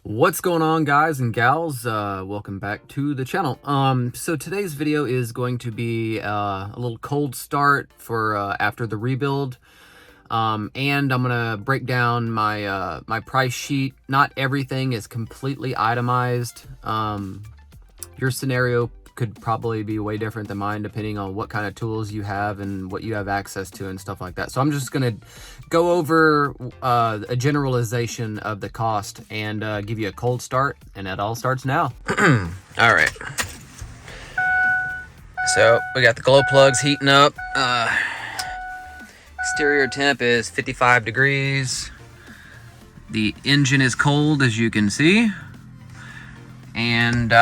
What's going on, guys and gals? Welcome back to the channel. So today's video is going to be a little cold start for after the rebuild, and I'm gonna break down my my price sheet. Not everything is completely itemized. Your scenario could probably be way different than mine depending on what kind of tools you have and what you have access to and stuff like that. So I'm just gonna go over a generalization of the cost and give you a cold start, and it all starts now. All right, so we got the glow plugs heating up. Exterior temp is 55 degrees. The engine is cold, as you can see, and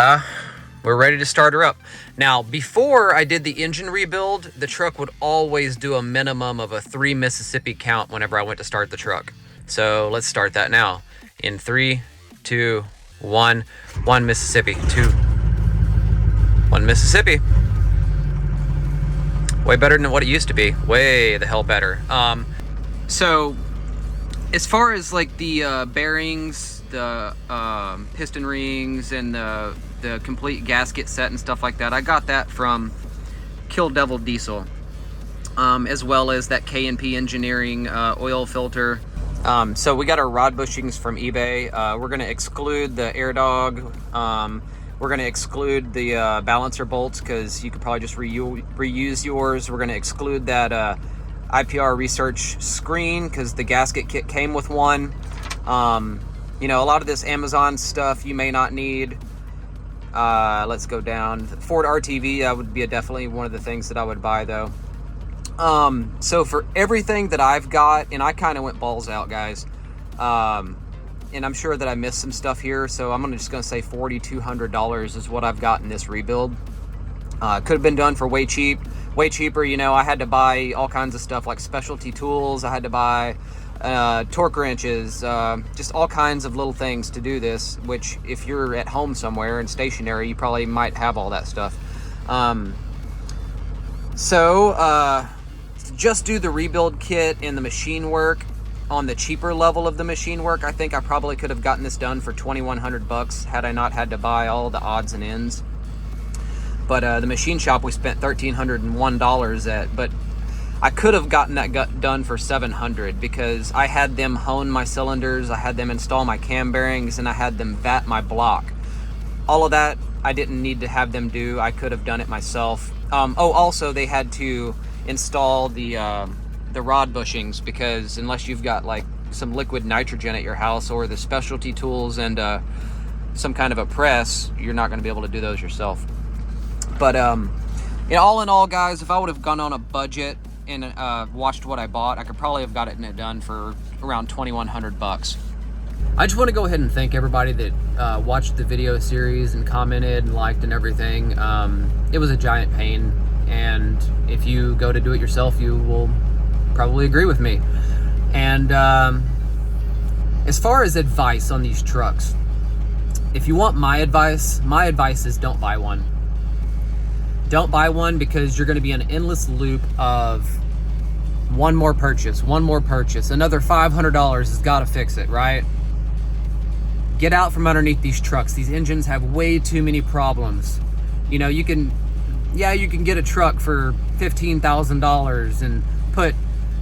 we're ready to start her up. Now, before I did the engine rebuild, the truck would always do a minimum of a 3 Mississippi count whenever I went to start the truck. So let's start that now. In 3, 2, 1. 1 Mississippi. 2. 1 Mississippi. Way better than what it used to be. Way the hell better. So as far as like the bearings, the piston rings, and the complete gasket set and stuff like that, I got that from Kill Devil Diesel, as well as that K&P Engineering oil filter. So we got our rod bushings from eBay. We're going to exclude the air dog. We're going to exclude the balancer bolts because you could probably just reuse yours. We're going to exclude that IPR research screen because the gasket kit came with one. You know, a lot of this Amazon stuff you may not need. Let's go down. Ford RTV, that would be definitely one of the things that I would buy, though. So for everything that I've got, and I kind of went balls out, guys, and I'm sure that I missed some stuff here, so I'm just going to say $4,200 is what I've got in this rebuild. Could have been done for way cheaper. You know, I had to buy all kinds of stuff like specialty tools. I had to buy torque wrenches, just all kinds of little things to do this, which if you're at home somewhere and stationary, you probably might have all that stuff. Just do the rebuild kit and the machine work on the cheaper level of the machine work. I think I probably could have gotten this done for $2,100 had I not had to buy all the odds and ends. But the machine shop we spent $1,301 at, but I could have gotten that done for $700 because I had them hone my cylinders, I had them install my cam bearings, and I had them vat my block. All of that I didn't need to have them do. I could have done it myself. Also they had to install the rod bushings because unless you've got like some liquid nitrogen at your house or the specialty tools and some kind of a press, you're not going to be able to do those yourself. But you know, all in all, guys, if I would have gone on a budget and watched what I bought, I could probably have got it done for around $2,100. I just want to go ahead and thank everybody that watched the video series and commented and liked and everything. It was a giant pain, and if you go to do it yourself, you will probably agree with me. And as far as advice on these trucks, if you want my advice is don't buy one. Don't buy one because you're going to be in an endless loop of one more purchase, another $500 has got to fix it, right? Get out from underneath these trucks. These engines have way too many problems. You know, you can get a truck for $15,000 and put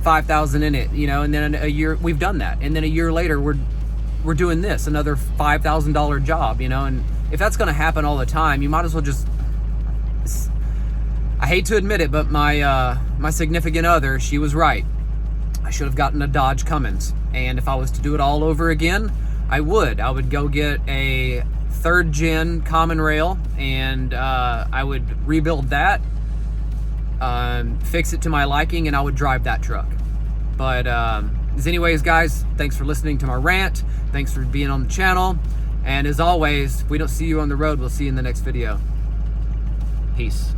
$5,000 in it, you know, and then a year, we've done that. And then a year later, we're doing this, another $5,000 job, you know, and if that's going to happen all the time, you might as well just, I hate to admit it, but my significant other, she was right. I should have gotten a Dodge Cummins. And if I was to do it all over again, I would go get a 3rd gen common rail, and I would rebuild that, fix it to my liking, and I would drive that truck. But as anyways, guys, thanks for listening to my rant. Thanks for being on the channel. And as always, if we don't see you on the road, we'll see you in the next video. Peace.